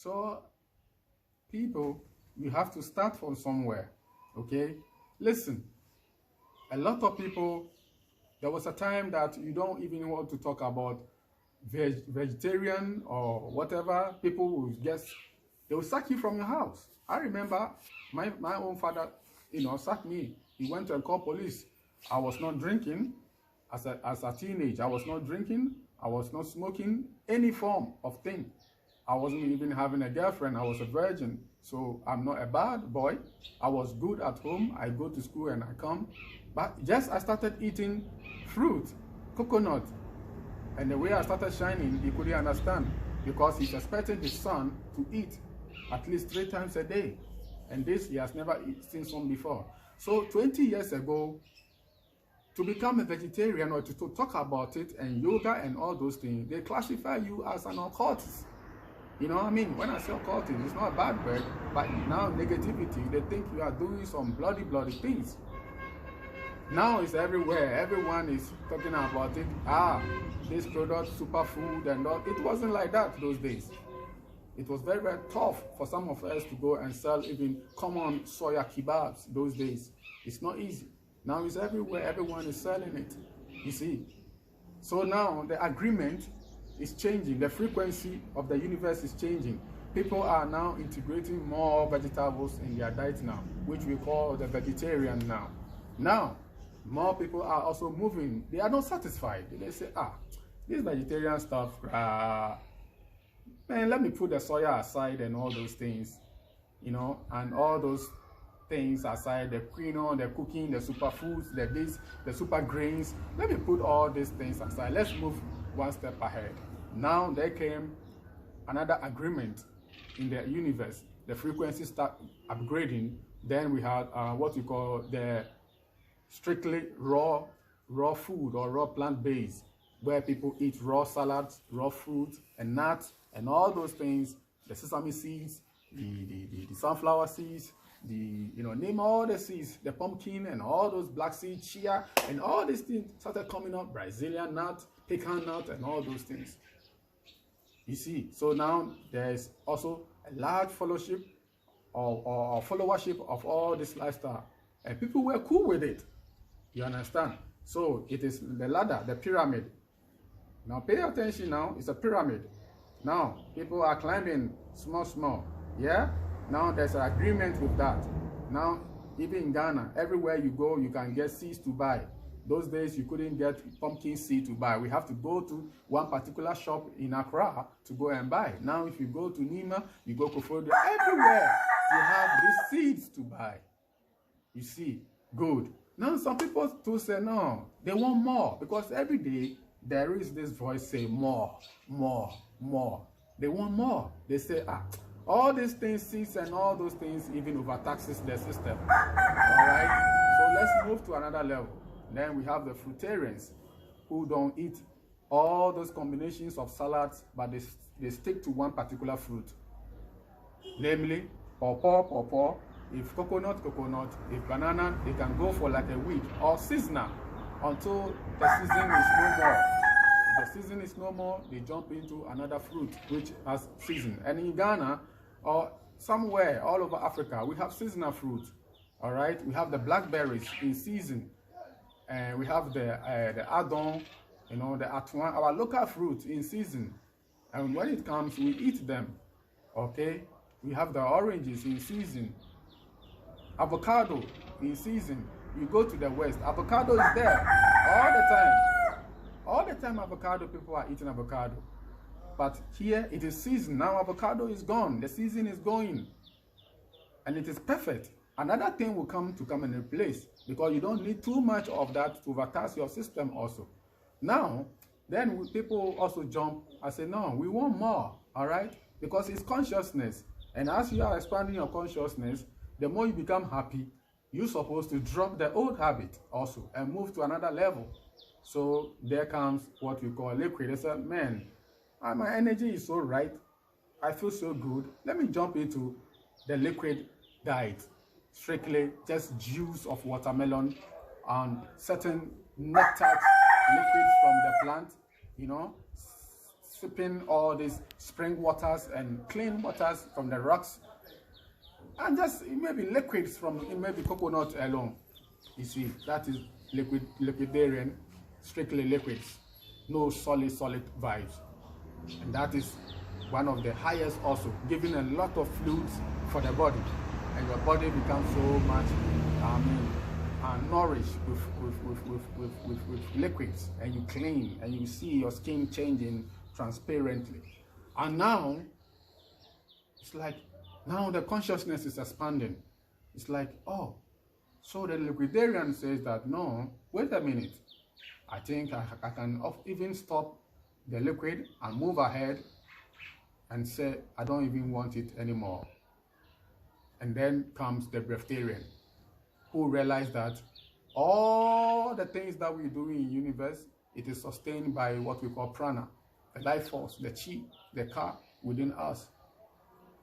So, people, you have to start from somewhere, okay? Listen, a lot of people, there was a time that you don't even want to talk about vegetarian or whatever. People will they will sack you from your house. I remember my own father, sacked me. He went and called police. I was not drinking as a teenage. I was not drinking. I was not smoking any form of thing. I wasn't even having a girlfriend. I was a virgin. So I'm not a bad boy. I was good at home. I go to school and I come. But just I started eating fruit, coconut. And the way I started shining, he couldn't understand. Because he's expecting his son to eat at least 3 times a day. And this, he has never seen some before. So 20 years ago, to become a vegetarian or to talk about it and yoga and all those things, they classify you as an occultist. You know what I mean? When I say occultist, it's not a bad word, but now negativity, they think you are doing some bloody things. Now it's everywhere. Everyone is talking about it. This product, superfood and all. It wasn't like that those days. It was very, very tough for some of us to go and sell even common soya kebabs those days. It's not easy. Now it's everywhere. Everyone is selling it. You see? So now the agreement is changing. The frequency of the universe is changing. People are now integrating more vegetables in their diet now, which we call the vegetarian now. Now, more people are also moving. They are not satisfied. They say, this vegetarian stuff, man, let me put the soya aside and all those things, and all those things aside, the quinoa, the cooking, the superfoods, the super grains. Let me put all these things aside. Let's move one step ahead. Now there came another agreement in the universe. The frequency start upgrading. Then we had what we call the strictly raw food or raw plant-based, where people eat raw salads, raw fruits and nuts and all those things, the sesame seeds, the sunflower seeds, name all the seeds, the pumpkin and all those black seeds, chia, and all these things started coming up, Brazilian nut, pecan nut, and all those things. You see, so now there is also a large followership or followership of all this lifestyle, and people were cool with it. You understand? So it is the ladder, the pyramid. Now pay attention now, it's a pyramid. Now people are climbing small. Yeah? Now there's an agreement with that. Now even in Ghana, everywhere you go, you can get seeds to buy. Those days you couldn't get pumpkin seed to buy. We have to go to one particular shop in Accra to go and buy. Now if you go to Nima, you go to Koforidua, everywhere you have these seeds to buy. You see, good. Now some people too say no, they want more, because every day there is this voice say more. They want more. They say, all these things, seeds and all those things even overtaxes the system. All right, so let's move to another level. Then we have the fruitarians who don't eat all those combinations of salads, but they stick to one particular fruit. Namely, pawpaw, if coconut, if banana, they can go for like a week or seasonal until the season is no more. If the season is no more, they jump into another fruit which has season. And in Ghana or somewhere all over Africa, we have seasonal fruit. All right, we have the blackberries in season. And we have the adon, the atuan, our local fruit in season. And when it comes, we eat them. Okay? We have the oranges in season. Avocado in season. You go to the west, avocado is there all the time. All the time avocado, people are eating avocado. But here it is season. Now avocado is gone. The season is going. And it is perfect. Another thing will come in replace, because you don't need too much of that to overtax your system also. Now, then people also jump and say, no, we want more, all right? Because it's consciousness. And as you are expanding your consciousness, the more you become happy, you're supposed to drop the old habit also and move to another level. So there comes what we call liquid. They say, man, my energy is so right. I feel so good. Let me jump into the liquid diet. Strictly just juice of watermelon and certain nectar liquids from the plant, sipping all these spring waters and clean waters from the rocks, and just maybe liquids from maybe coconut alone. You see, that is liquidarian, strictly liquids, no solid vibes. And that is one of the highest also, giving a lot of fluids for the body. And your body becomes so much, nourished with liquids, and you clean, and you see your skin changing transparently. And now, it's like, now the consciousness is expanding. It's like, oh, so the liquidarian says that, no, wait a minute. I think I can even stop the liquid and move ahead and say, I don't even want it anymore. And then comes the breatharian, who realized that all the things that we do in the universe, it is sustained by what we call prana, the life force, the chi, the ka within us.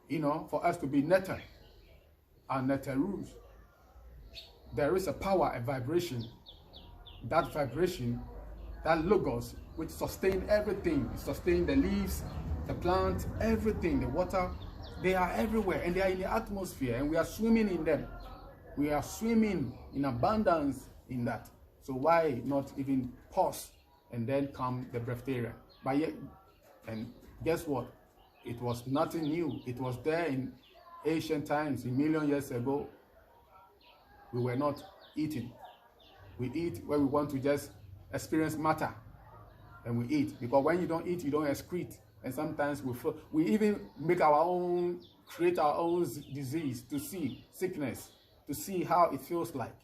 You know, for us to be netta and netterus, there is a power, a vibration. That vibration, that logos, which sustains everything, it sustains the leaves, the plant, everything, the water, they are everywhere, and they are in the atmosphere, and we are swimming in them. We are swimming in abundance in that. So why not even pause and then come the breatharian? But yet, and guess what? It was nothing new. It was there in ancient times, a million years ago. We were not eating. We eat when we want to just experience matter, and we eat, because when you don't eat, you don't excrete. And sometimes we even make our own, create our own disease to see sickness, to see how it feels like.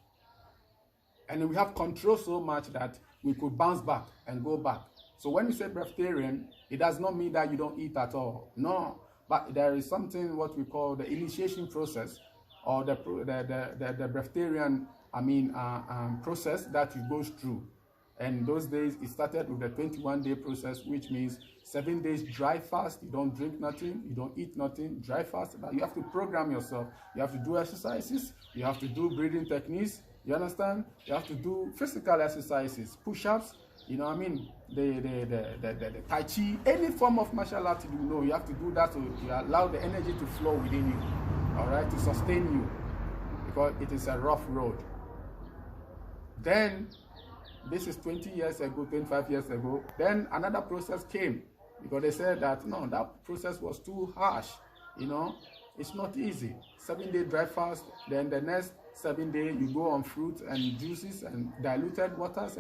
And we have control so much that we could bounce back and go back. So when you say breatharian, it does not mean that you don't eat at all. No, but there is something what we call the initiation process, or the breatharian, process that you go through. And those days, it started with the 21-day process, which means 7 days dry fast. You don't drink nothing, you don't eat nothing, dry fast. But you have to program yourself. You have to do exercises. You have to do breathing techniques. You understand? You have to do physical exercises, push-ups. You know what I mean? The Tai Chi, any form of martial art you know, you have to do that to allow the energy to flow within you, all right, to sustain you, because it is a rough road. Then, this is 20 years ago, 25 years ago, then another process came, because they said that, no, that process was too harsh, you know, it's not easy. 7-day dry fast, then the next 7 days you go on fruit and juices and diluted waters.